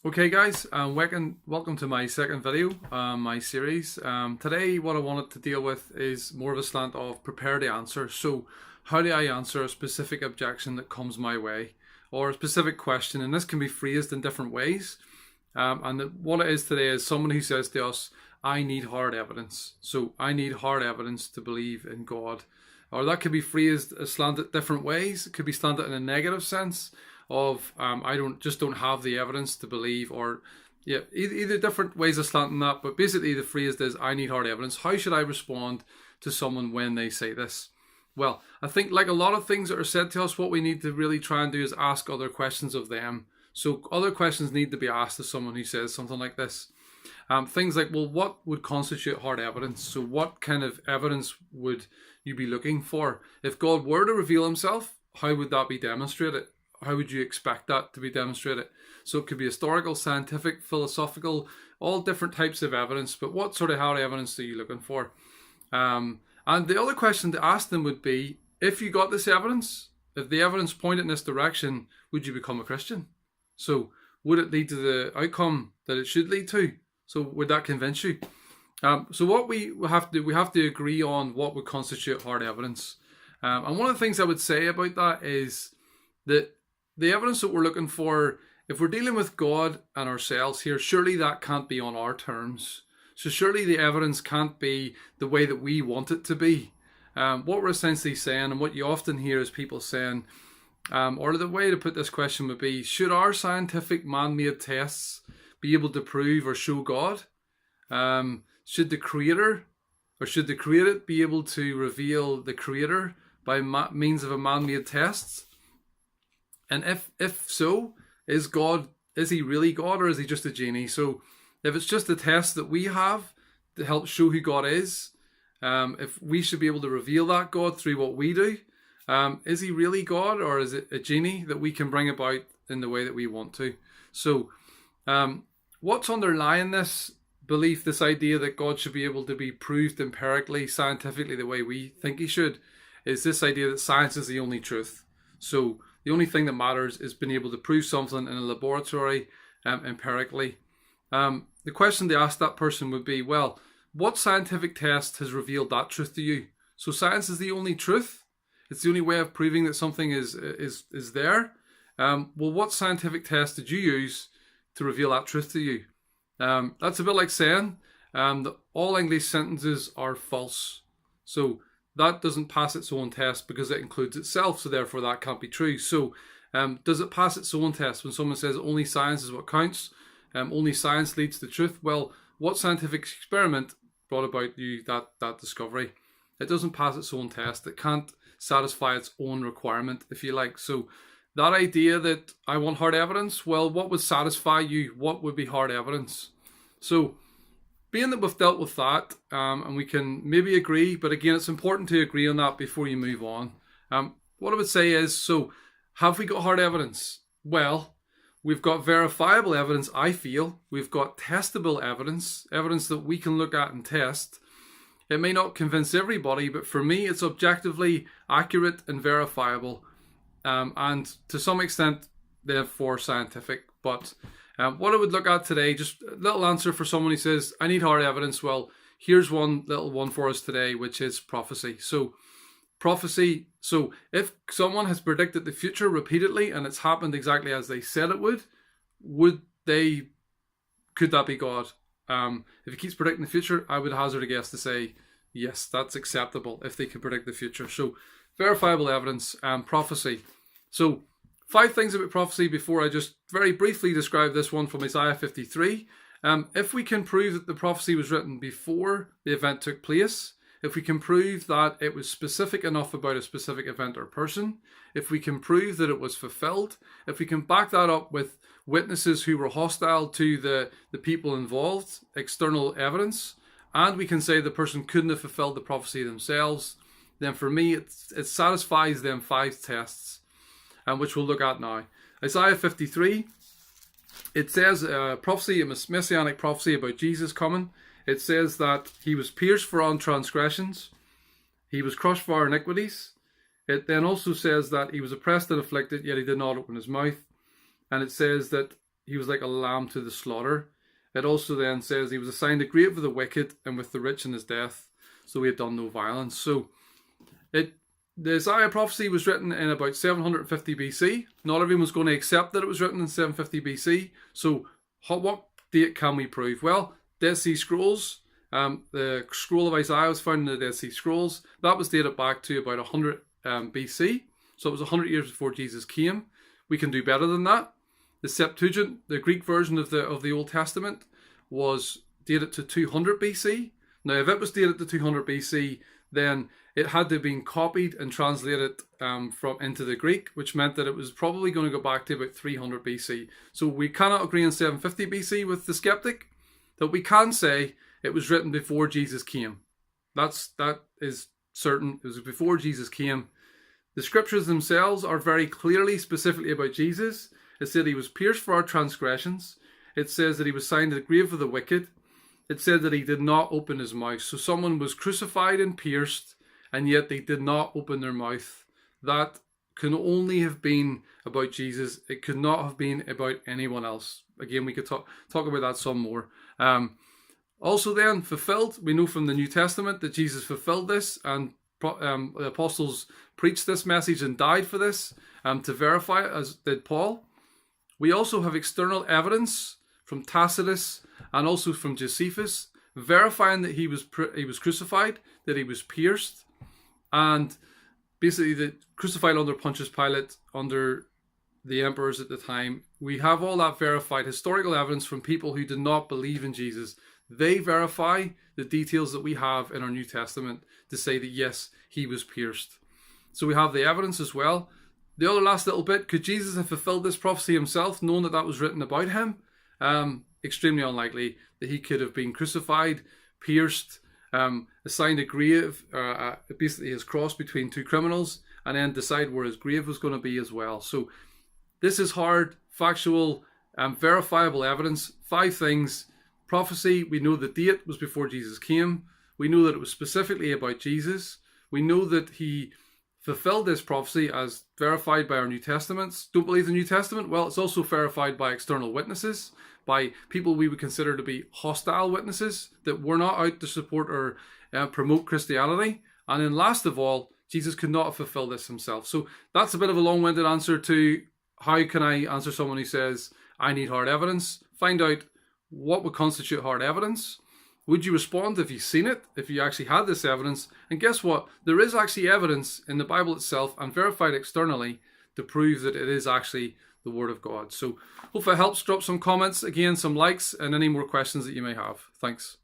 Okay guys, welcome to my second video, my series. Today what I wanted to deal with is more of a slant of prepare to answer. So how do I answer a specific objection that comes my way or a specific question? And this can be phrased in different ways. What it is today is someone who says to us, I need hard evidence. So I need hard evidence to believe in God. Or that could be phrased slanted different ways. It could be slanted in a negative sense of I don't have the evidence to believe, or yeah, either different ways of slanting that. But basically the phrase is I need hard evidence. How should I respond to someone when they say this? Well, I think like a lot of things that are said to us, what we need to really try and do is ask other questions of them. So other questions need to be asked to someone who says something like this. Things like, well, what would constitute hard evidence? So what kind of evidence would you be looking for? If God were to reveal himself, how would that be demonstrated? How would you expect that to be demonstrated? So it could be historical, scientific, philosophical, all different types of evidence. But what sort of hard evidence are you looking for? And the other question to ask them would be, if you got this evidence, if the evidence pointed in this direction, would you become a Christian? So would it lead to the outcome that it should lead to? So would that convince you? So what we have to agree on what would constitute hard evidence. And one of the things I would say about that is that the evidence that we're looking for, if we're dealing with God and ourselves here, surely that can't be on our terms. So surely the evidence can't be the way that we want it to be. What we're essentially saying, and what you often hear is people saying, or the way to put this question would be, should our scientific man-made tests be able to prove or show God? Should the created be able to reveal the creator by means of a man-made test? And if so, is he really God, or is he just a genie? So if it's just a test that we have to help show who God is, if we should be able to reveal that God through what we do, is he really God, or is it a genie that we can bring about in the way that we want to? So what's underlying this belief, this idea that God should be able to be proved empirically, scientifically, the way we think he should, is this idea that science is the only truth. So the only thing that matters is being able to prove something in a laboratory empirically. The question to ask that person would be, well, what scientific test has revealed that truth to you? So science is the only truth? It's the only way of proving that something is there? Well, what scientific test did you use to reveal that truth to you? That's a bit like saying that all English sentences are false. So that doesn't pass its own test because it includes itself, so therefore that can't be true. So does it pass its own test when someone says only science is what counts, only science leads to truth? Well, what scientific experiment brought about you that discovery? It doesn't pass its own test. It can't satisfy its own requirement, if you like. So that idea that I want hard evidence, well, what would satisfy you? What would be hard evidence? So being that we've dealt with that, and we can maybe agree, but again, it's important to agree on that before you move on. What I would say is, so have we got hard evidence? Well, we've got verifiable evidence, I feel. We've got testable evidence, evidence that we can look at and test. It may not convince everybody, but for me, it's objectively accurate and verifiable. And to some extent, therefore scientific. But what I would look at today, just a little answer for someone who says, I need hard evidence. Well, here's one little one for us today, which is prophecy. So prophecy, so if someone has predicted the future repeatedly and it's happened exactly as they said it would could that be God? If he keeps predicting the future, I would hazard a guess to say, yes, that's acceptable if they can predict the future. So verifiable evidence and prophecy. So 5 things about prophecy before I just very briefly describe this one from Isaiah 53. If we can prove that the prophecy was written before the event took place, if we can prove that it was specific enough about a specific event or person, if we can prove that it was fulfilled, if we can back that up with witnesses who were hostile to the people involved, external evidence, and we can say the person couldn't have fulfilled the prophecy themselves, then for me it satisfies them 5 tests, which we'll look at now. Isaiah 53, it says a messianic prophecy about Jesus coming. It says that he was pierced for our transgressions, he was crushed for our iniquities. It then also says that he was oppressed and afflicted, yet he did not open his mouth. And it says that he was like a lamb to the slaughter. It also then says he was assigned a grave with the wicked and with the rich in his death, so he had done no violence. So the Isaiah prophecy was written in about 750 BC. Not everyone's going to accept that it was written in 750 BC. So what date can we prove? Well, Dead Sea Scrolls. The scroll of Isaiah was found in the Dead Sea Scrolls. That was dated back to about 100 BC. So it was 100 years before Jesus came. We can do better than that. The Septuagint, the Greek version of the Old Testament, was dated to 200 BC. Now, if it was dated to 200 BC, then it had to have been copied and translated into the Greek, which meant that it was probably going to go back to about 300 BC. So we cannot agree on 750 BC with the skeptic, that we can say it was written before Jesus came. That is certain. It was before Jesus came. The scriptures themselves are very clearly, specifically about Jesus. It said he was pierced for our transgressions. It says that he was assigned to the grave of the wicked. It said that he did not open his mouth. So someone was crucified and pierced, and yet they did not open their mouth. That can only have been about Jesus. It could not have been about anyone else. Again, we could talk about that some more. Also then, fulfilled, we know from the New Testament that Jesus fulfilled this, and the apostles preached this message and died for this, to verify it, as did Paul. We also have external evidence from Tacitus and also from Josephus, verifying that he was crucified, that he was pierced, and basically crucified under Pontius Pilate, under the emperors at the time. We have all that verified historical evidence from people who did not believe in Jesus. They verify the details that we have in our New Testament to say that yes, he was pierced. So we have the evidence as well. The other last little bit, could Jesus have fulfilled this prophecy himself, knowing that was written about him? Extremely unlikely that he could have been crucified, pierced, assigned a grave, basically his cross between two criminals, and then decide where his grave was going to be as well. So this is hard, factual, verifiable evidence. 5 things. Prophecy, we know the date was before Jesus came. We know that it was specifically about Jesus. We know that he fulfilled this prophecy as verified by our New Testaments. Don't believe the New Testament? Well, it's also verified by external witnesses, by people we would consider to be hostile witnesses that were not out to support or promote Christianity. And then last of all, Jesus could not have fulfilled this himself. So that's a bit of a long-winded answer to how can I answer someone who says, I need hard evidence. Find out what would constitute hard evidence. Would you respond if you've seen it, if you actually had this evidence? And guess what? There is actually evidence in the Bible itself and verified externally to prove that it is actually the Word of God. So hopefully it helps. Drop some comments, again, some likes, and any more questions that you may have. Thanks.